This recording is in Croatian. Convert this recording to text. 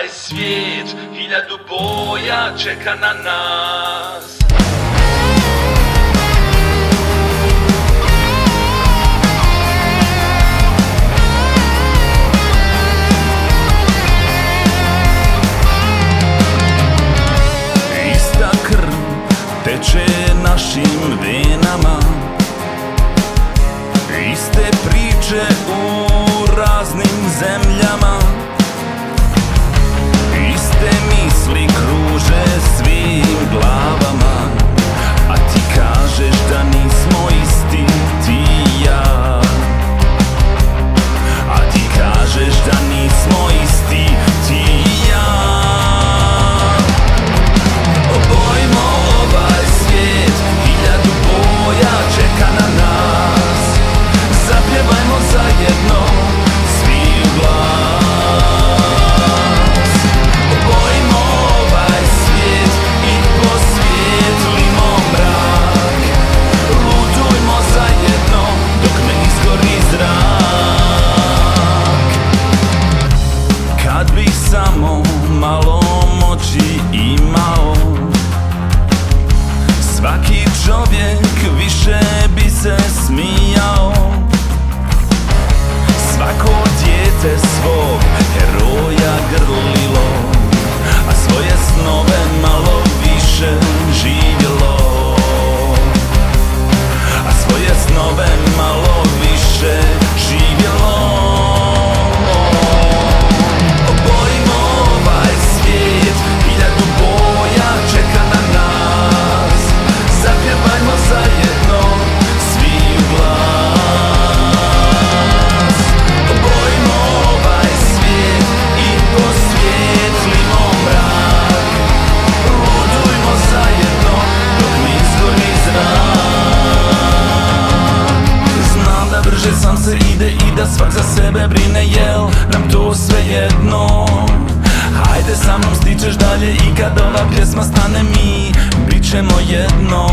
ovaj svijet 1000 boja čeka na nas. Ista krv teče našim venama, iste priče u raznim zemljama, iste misli kruže svim glavama, a ti kažeš da nismo isti, ti i ja. A ti kažeš da nismo isti, ti i ja. Obojimo ovaj svijet, 1000 boja čeka na nas. Zapjevajmo zajedno, svi u glas. Obojimo ovaj svijet i posvijetlimo mrak. Lutujmo zajedno dok ne izgori zrak. Kad bih samo malo moći imao, svaki čovjek više bi se smijao. Svako dijete svog heroja grlilo, a svoje snove malo više živjelo. A svoje snove malo više živjelo. Obojimo ovaj svijet, 1000 boja čeka na nas. Zapjevajmo zajedno, svi u glas. Obojimo ovaj svijet i posvijetlimo mrak. Ludujmo zajedno dok ne izgori zrak. Znam da brže sam se ide i da svak za sebe brine, jel nam to svejedno? Hajde sa mnom stičeš dalje i kad ova pjesma stane mi bit ćemo jedno.